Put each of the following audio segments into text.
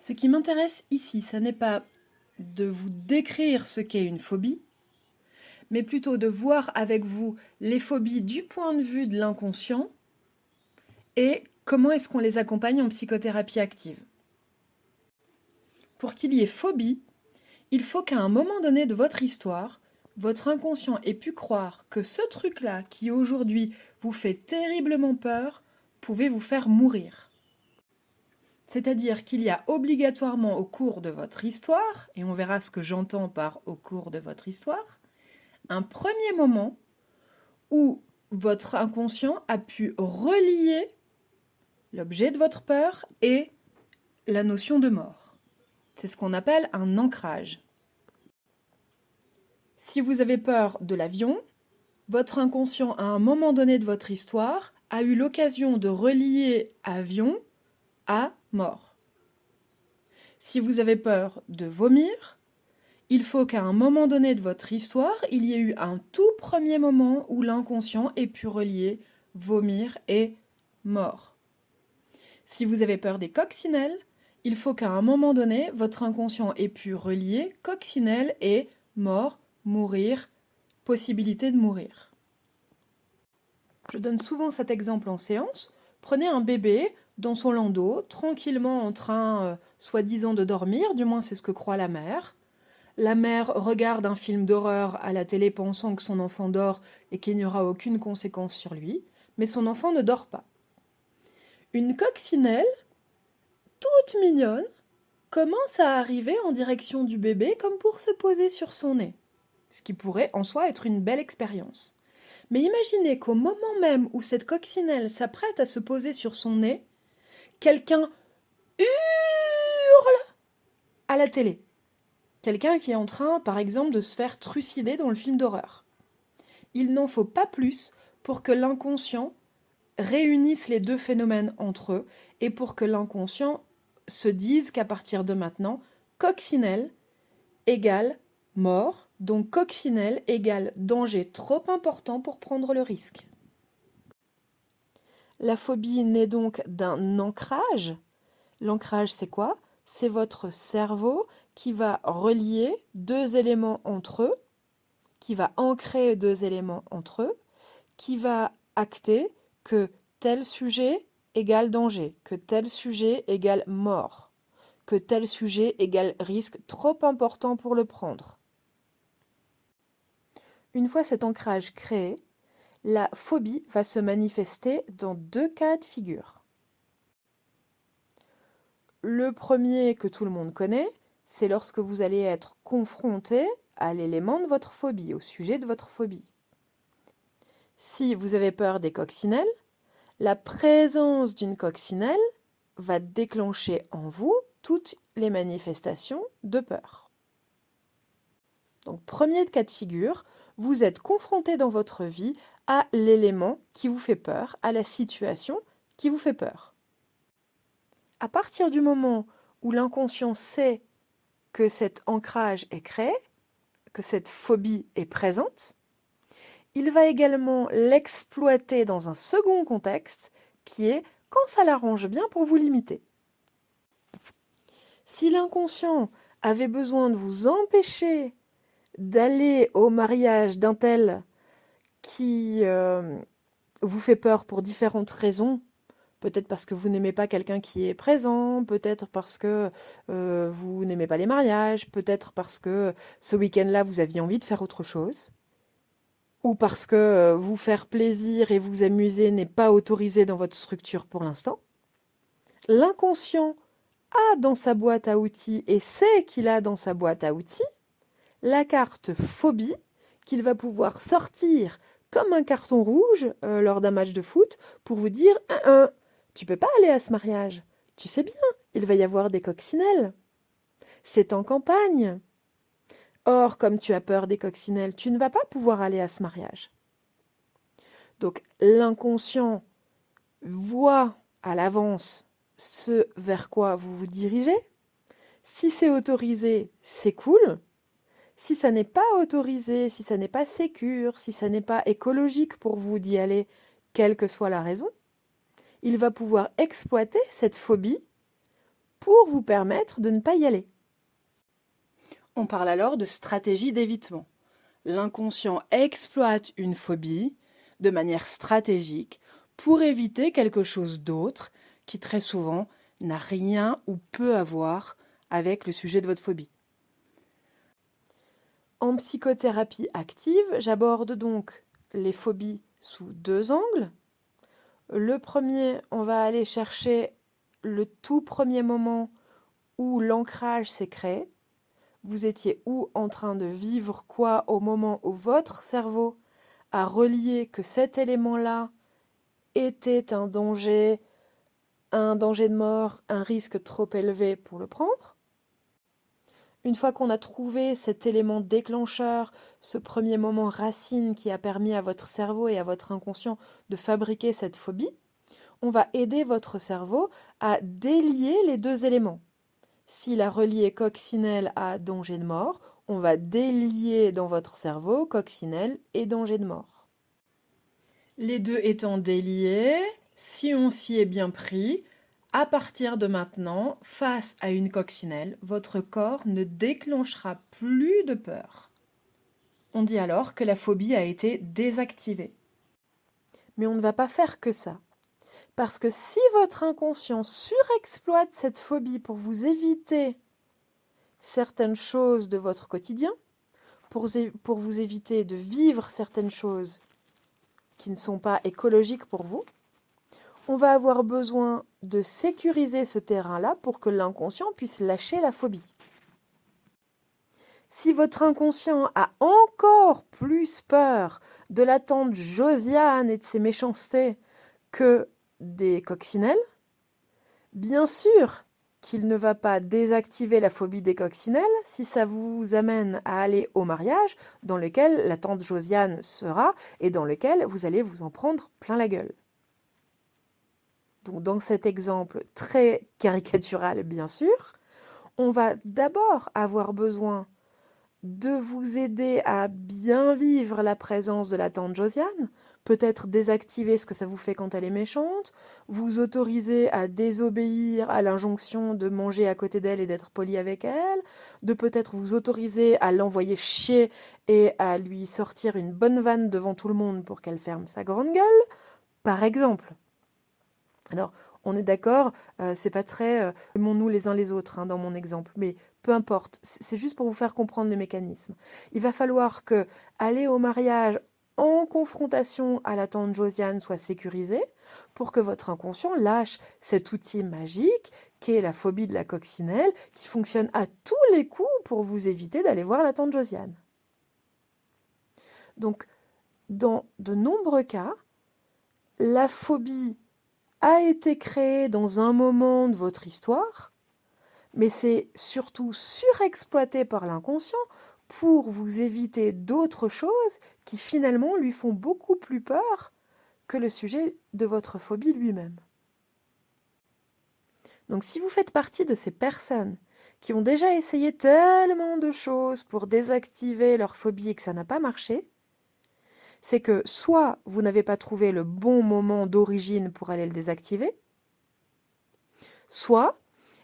Ce qui m'intéresse ici, ce n'est pas de vous décrire ce qu'est une phobie, mais plutôt de voir avec vous les phobies du point de vue de l'inconscient et comment est-ce qu'on les accompagne en psychothérapie active. Pour qu'il y ait phobie, il faut qu'à un moment donné de votre histoire, votre inconscient ait pu croire que ce truc-là, qui aujourd'hui vous fait terriblement peur, pouvait vous faire mourir. C'est-à-dire qu'il y a obligatoirement au cours de votre histoire, et on verra ce que j'entends par au cours de votre histoire, un premier moment où votre inconscient a pu relier l'objet de votre peur et la notion de mort. C'est ce qu'on appelle un ancrage. Si vous avez peur de l'avion, votre inconscient, à un moment donné de votre histoire, a eu l'occasion de relier avion à mort. Si vous avez peur de vomir, il faut qu'à un moment donné de votre histoire, il y ait eu un tout premier moment où l'inconscient ait pu relier vomir et mort. Si vous avez peur des coccinelles, il faut qu'à un moment donné, votre inconscient ait pu relier coccinelle et mort, mourir, possibilité de mourir. Je donne souvent cet exemple en séance. Prenez un bébé dans son landau, tranquillement en train, soi-disant, de dormir, du moins c'est ce que croit la mère. La mère regarde un film d'horreur à la télé pensant que son enfant dort et qu'il n'y aura aucune conséquence sur lui, mais son enfant ne dort pas. Une coccinelle, toute mignonne, commence à arriver en direction du bébé comme pour se poser sur son nez, ce qui pourrait en soi être une belle expérience. Mais imaginez qu'au moment même où cette coccinelle s'apprête à se poser sur son nez, quelqu'un hurle à la télé. Quelqu'un qui est en train, par exemple, de se faire trucider dans le film d'horreur. Il n'en faut pas plus pour que l'inconscient réunisse les deux phénomènes entre eux et pour que l'inconscient se dise qu'à partir de maintenant, coccinelle égale mort, donc coccinelle égale danger trop important pour prendre le risque. La phobie naît donc d'un ancrage. L'ancrage, c'est quoi? C'est votre cerveau qui va relier deux éléments entre eux, qui va ancrer deux éléments entre eux, qui va acter que tel sujet égale danger, que tel sujet égale mort, que tel sujet égale risque trop important pour le prendre. Une fois cet ancrage créé, la phobie va se manifester dans deux cas de figure. Le premier que tout le monde connaît, c'est lorsque vous allez être confronté à l'élément de votre phobie, au sujet de votre phobie. Si vous avez peur des coccinelles, la présence d'une coccinelle va déclencher en vous toutes les manifestations de peur. Donc, premier cas de figure, vous êtes confronté dans votre vie à l'élément qui vous fait peur, à la situation qui vous fait peur. À partir du moment où l'inconscient sait que cet ancrage est créé, que cette phobie est présente, il va également l'exploiter dans un second contexte qui est quand ça l'arrange bien pour vous limiter. Si l'inconscient avait besoin de vous empêcher d'aller au mariage d'un tel qui vous fait peur pour différentes raisons, peut-être parce que vous n'aimez pas quelqu'un qui est présent, peut-être parce que vous n'aimez pas les mariages, peut-être parce que ce week-end-là, vous aviez envie de faire autre chose, ou parce que vous faire plaisir et vous amuser n'est pas autorisé dans votre structure pour l'instant. L'inconscient a dans sa boîte à outils et sait qu'il a dans sa boîte à outils la carte phobie qu'il va pouvoir sortir comme un carton rouge lors d'un match de foot pour vous dire tu peux pas aller à ce mariage. Tu sais bien, il va y avoir des coccinelles. C'est en campagne. Or, comme tu as peur des coccinelles, tu ne vas pas pouvoir aller à ce mariage. Donc, l'inconscient voit à l'avance ce vers quoi vous vous dirigez. Si c'est autorisé, c'est cool. Si ça n'est pas autorisé, si ça n'est pas sécure, si ça n'est pas écologique pour vous d'y aller, quelle que soit la raison, il va pouvoir exploiter cette phobie pour vous permettre de ne pas y aller. On parle alors de stratégie d'évitement. L'inconscient exploite une phobie de manière stratégique pour éviter quelque chose d'autre qui très souvent n'a rien ou peu à voir avec le sujet de votre phobie. En psychothérapie active, j'aborde donc les phobies sous deux angles. Le premier, on va aller chercher le tout premier moment où l'ancrage s'est créé. Vous étiez où en train de vivre quoi au moment où votre cerveau a relié que cet élément-là était un danger de mort, un risque trop élevé pour le prendre. Une fois qu'on a trouvé cet élément déclencheur, ce premier moment racine qui a permis à votre cerveau et à votre inconscient de fabriquer cette phobie, on va aider votre cerveau à délier les deux éléments. S'il a relié coccinelle à danger de mort, on va délier dans votre cerveau coccinelle et danger de mort. Les deux étant déliés, si on s'y est bien pris, à partir de maintenant, face à une coccinelle, votre corps ne déclenchera plus de peur. On dit alors que la phobie a été désactivée. Mais on ne va pas faire que ça. Parce que si votre inconscient surexploite cette phobie pour vous éviter certaines choses de votre quotidien, pour vous éviter de vivre certaines choses qui ne sont pas écologiques pour vous, on va avoir besoin de sécuriser ce terrain-là pour que l'inconscient puisse lâcher la phobie. Si votre inconscient a encore plus peur de la tante Josiane et de ses méchancetés que des coccinelles, bien sûr qu'il ne va pas désactiver la phobie des coccinelles si ça vous amène à aller au mariage dans lequel la tante Josiane sera et dans lequel vous allez vous en prendre plein la gueule. Donc dans cet exemple très caricatural bien sûr, on va d'abord avoir besoin de vous aider à bien vivre la présence de la tante Josiane, peut-être désactiver ce que ça vous fait quand elle est méchante, vous autoriser à désobéir à l'injonction de manger à côté d'elle et d'être poli avec elle, de peut-être vous autoriser à l'envoyer chier et à lui sortir une bonne vanne devant tout le monde pour qu'elle ferme sa grande gueule, par exemple. Alors, on est d'accord, c'est pas très aimons-nous les uns les autres hein, dans mon exemple, mais peu importe, c'est juste pour vous faire comprendre le mécanisme. Il va falloir que aller au mariage en confrontation à la tante Josiane soit sécurisé pour que votre inconscient lâche cet outil magique qu'est la phobie de la coccinelle qui fonctionne à tous les coups pour vous éviter d'aller voir la tante Josiane. Donc, dans de nombreux cas, la phobie a été créée dans un moment de votre histoire, mais c'est surtout surexploité par l'inconscient pour vous éviter d'autres choses qui finalement lui font beaucoup plus peur que le sujet de votre phobie lui-même. Donc si vous faites partie de ces personnes qui ont déjà essayé tellement de choses pour désactiver leur phobie et que ça n'a pas marché, c'est que soit vous n'avez pas trouvé le bon moment d'origine pour aller le désactiver, soit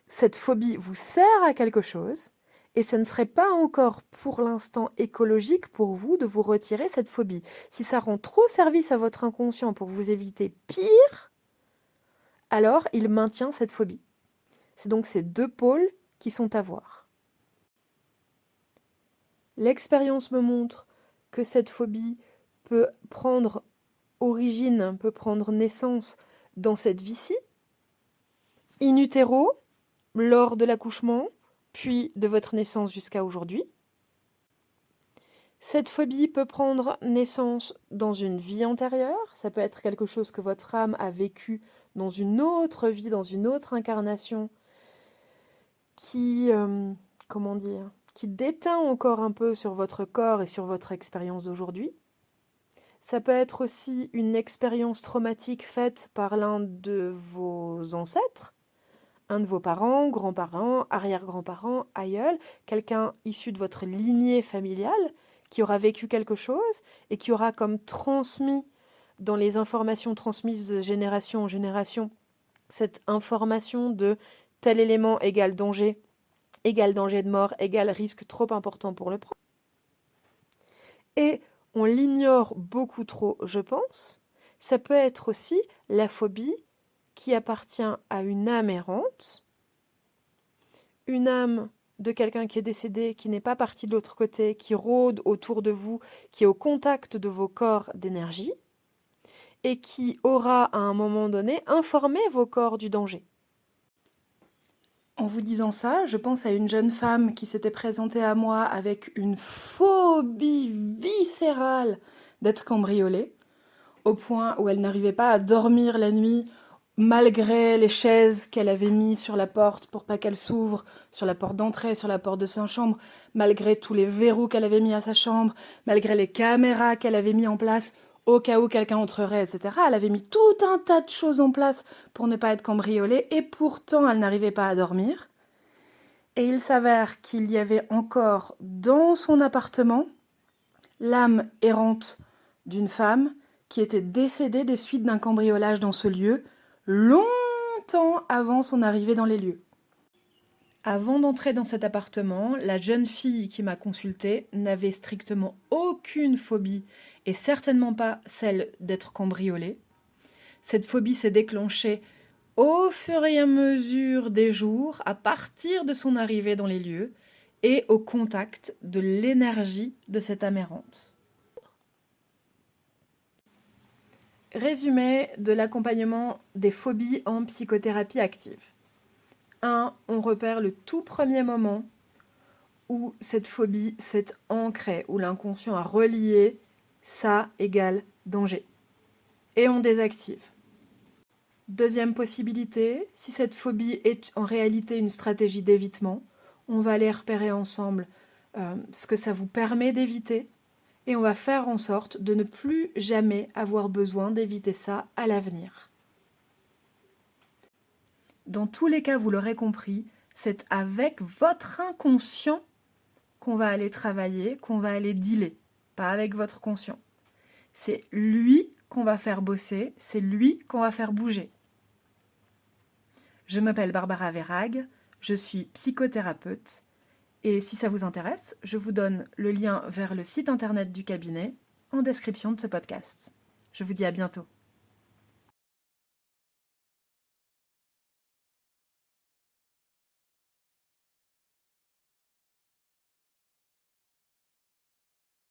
cette phobie vous sert à quelque chose et ce ne serait pas encore pour l'instant écologique pour vous de vous retirer cette phobie. Si ça rend trop service à votre inconscient pour vous éviter pire, alors il maintient cette phobie. C'est donc ces deux pôles qui sont à voir. L'expérience me montre que cette phobie peut prendre origine, peut prendre naissance dans cette vie-ci, in utero, lors de l'accouchement, puis de votre naissance jusqu'à aujourd'hui. Cette phobie peut prendre naissance dans une vie antérieure, ça peut être quelque chose que votre âme a vécu dans une autre vie, dans une autre incarnation, qui déteint encore un peu sur votre corps et sur votre expérience d'aujourd'hui. Ça peut être aussi une expérience traumatique faite par l'un de vos ancêtres, un de vos parents, grands-parents, arrière-grands-parents, aïeuls, quelqu'un issu de votre lignée familiale qui aura vécu quelque chose et qui aura comme transmis dans les informations transmises de génération en génération cette information de tel élément égale danger de mort, égale risque trop important pour le prendre. Et on l'ignore beaucoup trop, je pense. Ça peut être aussi la phobie qui appartient à une âme errante, une âme de quelqu'un qui est décédé, qui n'est pas parti de l'autre côté, qui rôde autour de vous, qui est au contact de vos corps d'énergie, et qui aura à un moment donné informé vos corps du danger. En vous disant ça, je pense à une jeune femme qui s'était présentée à moi avec une phobie viscérale d'être cambriolée, au point où elle n'arrivait pas à dormir la nuit, malgré les chaises qu'elle avait mises sur la porte pour pas qu'elle s'ouvre, sur la porte d'entrée, sur la porte de sa chambre, malgré tous les verrous qu'elle avait mis à sa chambre, malgré les caméras qu'elle avait mis en place, au cas où quelqu'un entrerait, etc. Elle avait mis tout un tas de choses en place pour ne pas être cambriolée, et pourtant elle n'arrivait pas à dormir. Et il s'avère qu'il y avait encore dans son appartement l'âme errante d'une femme qui était décédée des suites d'un cambriolage dans ce lieu, longtemps avant son arrivée dans les lieux. Avant d'entrer dans cet appartement, la jeune fille qui m'a consultée n'avait strictement aucune phobie, et certainement pas celle d'être cambriolée. Cette phobie s'est déclenchée au fur et à mesure des jours, à partir de son arrivée dans les lieux, et au contact de l'énergie de cette âme errante. Résumé de l'accompagnement des phobies en psychothérapie active. 1. On repère le tout premier moment où cette phobie s'est ancrée, où l'inconscient a relié ça égale danger. Et on désactive. Deuxième possibilité, si cette phobie est en réalité une stratégie d'évitement, on va aller repérer ensemble ce que ça vous permet d'éviter, et on va faire en sorte de ne plus jamais avoir besoin d'éviter ça à l'avenir. Dans tous les cas, vous l'aurez compris, c'est avec votre inconscient qu'on va aller travailler, qu'on va aller dealer, pas avec votre conscient. C'est lui qu'on va faire bosser, c'est lui qu'on va faire bouger. Je m'appelle Barbara Verhaeghe, je suis psychothérapeute, et si ça vous intéresse, je vous donne le lien vers le site internet du cabinet en description de ce podcast. Je vous dis à bientôt.